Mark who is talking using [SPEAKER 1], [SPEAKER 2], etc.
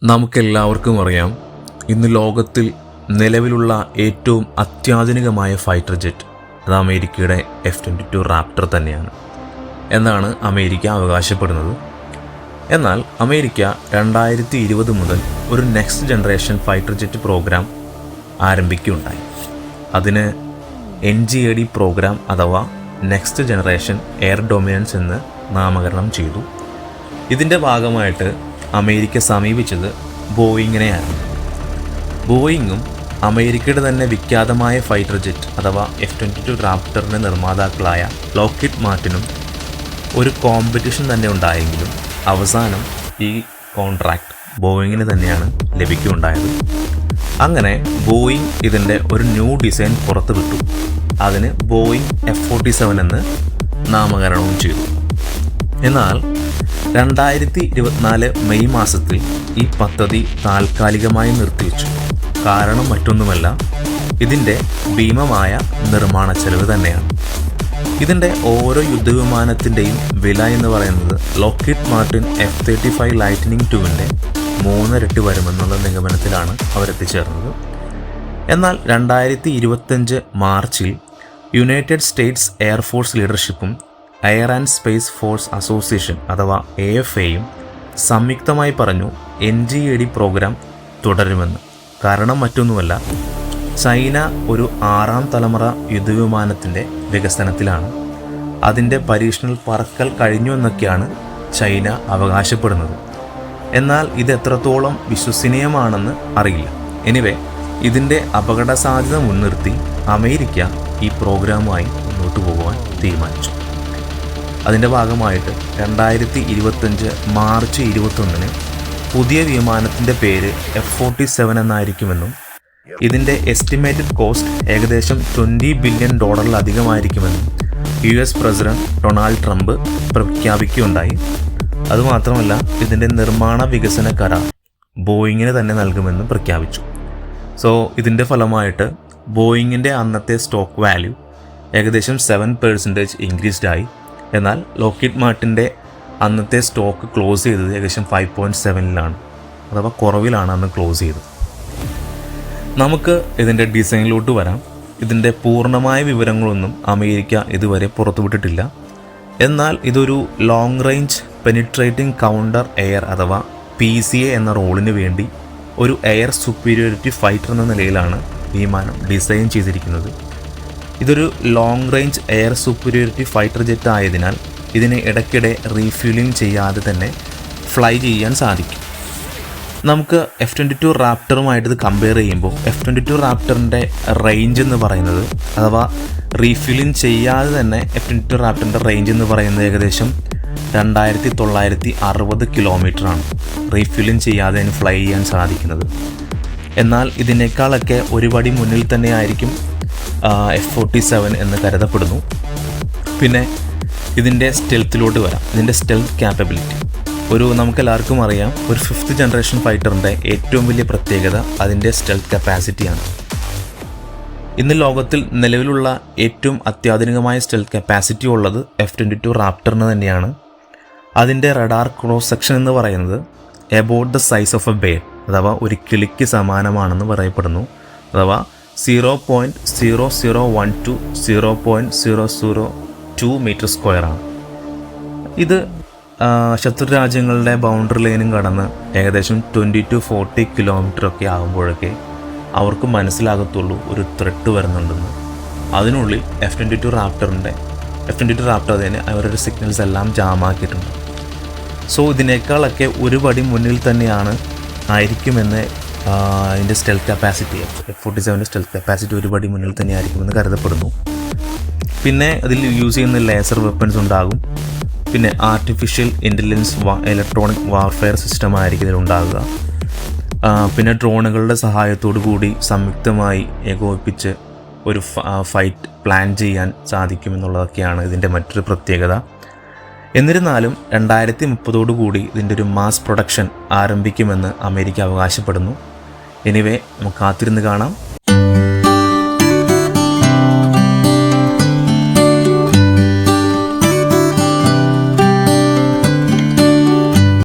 [SPEAKER 1] നമുക്കെല്ലാവർക്കും അറിയാം, ഇന്ന് ലോകത്തിൽ നിലവിലുള്ള ഏറ്റവും അത്യാധുനികമായ ഫൈറ്റർ ജെറ്റ് അത് അമേരിക്കയുടെ F-22 റാപ്റ്റർ തന്നെയാണ് എന്നാണ് അമേരിക്ക അവകാശപ്പെടുന്നത്. എന്നാൽ അമേരിക്ക 2020 മുതൽ ഒരു next generation fighter jet programme ആരംഭിക്കുകയുണ്ടായി. അതിന് NGAD പ്രോഗ്രാം അഥവാ നെക്സ്റ്റ് ജനറേഷൻ എയർ ഡൊമിനൻസ് എന്ന് നാമകരണം ചെയ്തു. ഇതിൻ്റെ ഭാഗമായിട്ട് അമേരിക്ക സമീപിച്ചത് ബോയിങ്ങിനെയാണ്. ബോയിങ്ങും അമേരിക്കയുടെ തന്നെ വിഖ്യാതമായ ഫൈറ്റർ ജെറ്റ് അഥവാ F-22 റാപ്റ്ററിൻ്റെ നിർമ്മാതാക്കളായ ലോക്ഹീഡ് മാർട്ടിനും ഒരു കോമ്പറ്റീഷൻ തന്നെ ഉണ്ടായെങ്കിലും അവസാനം ഈ കോൺട്രാക്ട് ബോയിങ്ങിന് തന്നെയാണ് ലഭിക്കുകയുണ്ടായത്. അങ്ങനെ ബോയിങ് ഇതിൻ്റെ ഒരു ന്യൂ ഡിസൈൻ പുറത്തുവിട്ടു. അതിന് ബോയിങ് F-47 എന്ന് നാമകരണവും ചെയ്തു. എന്നാൽ 2024 മെയ് മാസത്തിൽ ഈ പദ്ധതി താൽക്കാലികമായി നിർത്തിവെച്ചു. കാരണം മറ്റൊന്നുമല്ല, ഇതിൻ്റെ ഭീമമായ നിർമ്മാണ ചെലവ് തന്നെയാണ്. ഇതിൻ്റെ ഓരോ യുദ്ധവിമാനത്തിൻ്റെയും വില എന്ന് പറയുന്നത് ലോക്ഹീഡ് മാർട്ടിൻ F-35 ലൈറ്റ്നിങ് 2ൻ്റെ 3 ഇരട്ടി വരുമെന്നുള്ള നിഗമനത്തിലാണ് അവരെത്തിച്ചേർന്നത്. എന്നാൽ 2025 മാർച്ചിൽ യുണൈറ്റഡ് സ്റ്റേറ്റ്സ് എയർഫോഴ്സ് ലീഡർഷിപ്പും air and space force association അഥവാ AFAയും സംയുക്തമായി പറഞ്ഞു NGAD പ്രോഗ്രാം തുടരുമെന്ന്. കാരണം മറ്റൊന്നുമല്ല, ചൈന ഒരു 6ാം തലമുറ യുദ്ധവിമാനത്തിൻ്റെ വികസനത്തിലാണ്. അതിൻ്റെ പരീക്ഷണത്തിൽ പറക്കൽ കഴിഞ്ഞു എന്നൊക്കെയാണ് ചൈന അവകാശപ്പെടുന്നത്. എന്നാൽ ഇത് എത്രത്തോളം വിശ്വസനീയമാണെന്ന് അറിയില്ല. എനിവേ, ഇതിൻ്റെ അപകട സാധ്യത മുൻനിർത്തി അമേരിക്ക ഈ പ്രോഗ്രാമുമായി മുന്നോട്ട് പോകുവാൻ തീരുമാനിച്ചു. അതിൻ്റെ ഭാഗമായിട്ട് 2025 മാർച്ച് 21 പുതിയ വിമാനത്തിൻ്റെ പേര് F-47 എന്നായിരിക്കുമെന്നും ഇതിൻ്റെ എസ്റ്റിമേറ്റഡ് കോസ്റ്റ് ഏകദേശം $20 billion US president Donald Trump പ്രഖ്യാപിക്കുകയുണ്ടായി. അതുമാത്രമല്ല, ഇതിൻ്റെ നിർമ്മാണ വികസന കരാർ ബോയിങ്ങിന് തന്നെ നൽകുമെന്നും പ്രഖ്യാപിച്ചു. സോ ഇതിൻ്റെ ഫലമായിട്ട് ബോയിങ്ങിൻ്റെ അന്നത്തെ സ്റ്റോക്ക് വാല്യൂ ഏകദേശം 7% ഇൻക്രീസ്ഡ് ആയി. എന്നാൽ ലോക്ഹീഡ് മാർട്ടിൻ്റെ അന്നത്തെ സ്റ്റോക്ക് ക്ലോസ് ചെയ്തത് ഏകദേശം 5.7 അഥവാ കുറവിലാണ് അന്ന് ക്ലോസ് ചെയ്തത്. നമുക്ക് ഇതിൻ്റെ ഡിസൈനിലോട്ട് വരാം. ഇതിൻ്റെ പൂർണ്ണമായ വിവരങ്ങളൊന്നും അമേരിക്ക ഇതുവരെ പുറത്തുവിട്ടിട്ടില്ല. എന്നാൽ ഇതൊരു long range penetrating counter air അഥവാ PCA എന്ന റോളിന് വേണ്ടി ഒരു എയർ സുപ്പീരിയോറിറ്റി ഫൈറ്റർ എന്ന നിലയിലാണ് വിമാനം ഡിസൈൻ ചെയ്തിരിക്കുന്നത്. ഇതൊരു long range air superiority fighter jet ആയതിനാൽ ഇതിനെ ഇടയ്ക്കിടെ റീഫ്യൂലിംഗ് ചെയ്യാതെ തന്നെ ഫ്ലൈ ചെയ്യാൻ സാധിക്കും. നമുക്ക് F-22 റാപ്റ്ററുമായിട്ട് ഇത് കമ്പയർ ചെയ്യുമ്പോൾ F-22 റാപ്റ്ററിൻ്റെ റേഞ്ച് എന്ന് പറയുന്നത് അഥവാ റീഫ്യൂലിംഗ് ചെയ്യാതെ തന്നെ F-22 റാപ്റ്ററിൻ്റെ റേഞ്ച് എന്ന് പറയുന്നത് ഏകദേശം 2960 കിലോമീറ്ററാണ്. റീഫ്യൂലിംഗ് ചെയ്യാതെ അതിന് ഫ്ലൈ ചെയ്യാൻ സാധിക്കുന്നത്. എന്നാൽ ഇതിനേക്കാളൊക്കെ ഒരു പടി മുന്നിൽ തന്നെ ആയിരിക്കും F-47 എന്ന് കരുതപ്പെടുന്നു. പിന്നെ ഇതിൻ്റെ സ്റ്റെൽത്തിലോട്ട് വരാം. ഇതിൻ്റെ സ്റ്റെൽത്ത് ക്യാപ്പബിലിറ്റി നമുക്കെല്ലാവർക്കും അറിയാം, ഒരു 5th ജനറേഷൻ ഫൈറ്ററിൻ്റെ ഏറ്റവും വലിയ പ്രത്യേകത അതിൻ്റെ സ്റ്റെൽത്ത് കപ്പാസിറ്റിയാണ്. ഇന്ന് ലോകത്തിൽ നിലവിലുള്ള ഏറ്റവും അത്യാധുനികമായ സ്റ്റെൽത്ത് കപ്പാസിറ്റി ഉള്ളത് F-22 റാപ്റ്ററിന് തന്നെയാണ്. അതിൻ്റെ റഡാർ ക്രോസ് സെക്ഷൻ എന്ന് പറയുന്നത് about the size of A bare അഥവാ ഒരു കിളിക്ക് സമാനമാണെന്ന് പറയപ്പെടുന്നു. അഥവാ 0.0012 to 0.002 മീറ്റർ സ്ക്വയറാണ്. ഇത് ശത്രു രാജ്യങ്ങളുടെ ബൗണ്ടറി ലൈനും കടന്ന് ഏകദേശം 20 to 40 കിലോമീറ്ററൊക്കെ ആകുമ്പോഴൊക്കെ അവർക്ക് മനസ്സിലാകത്തുള്ളൂ ഒരു ത്രെട്ട് വരുന്നുണ്ടെന്ന്. അതിനുള്ളിൽ F-22 റാപ്റ്റർ തന്നെ അവരുടെ സിഗ്നൽസ് എല്ലാം ജാമാക്കിയിട്ടുണ്ട്. സോ ഇതിനേക്കാളൊക്കെ ഒരു പടി മുന്നിൽ തന്നെയാണ് ആയിരിക്കുമെന്ന് അതിൻ്റെ stealth capacity F-47 stealth capacity ഒരു പടി മുന്നിൽ തന്നെ ആയിരിക്കുമെന്ന് കരുതപ്പെടുന്നു. പിന്നെ അതിൽ യൂസ് ചെയ്യുന്ന ലേസർ വെപ്പൺസ് ഉണ്ടാകും. പിന്നെ artificial intelligence electronic warfare system ആയിരിക്കും ഇതിലുണ്ടാകുക. പിന്നെ ഡ്രോണുകളുടെ സഹായത്തോടു കൂടി സംയുക്തമായി ഏകോപിപ്പിച്ച് ഒരു ഫൈറ്റ് പ്ലാൻ ചെയ്യാൻ സാധിക്കുമെന്നുള്ളതൊക്കെയാണ് ഇതിൻ്റെ മറ്റൊരു പ്രത്യേകത. എന്നിരുന്നാലും 2030 ഇതിൻ്റെ ഒരു മാസ് പ്രൊഡക്ഷൻ ആരംഭിക്കുമെന്ന് അമേരിക്ക അവകാശപ്പെടുന്നു. എനിവേ, നമുക്ക് കാത്തിരുന്ന് കാണാം.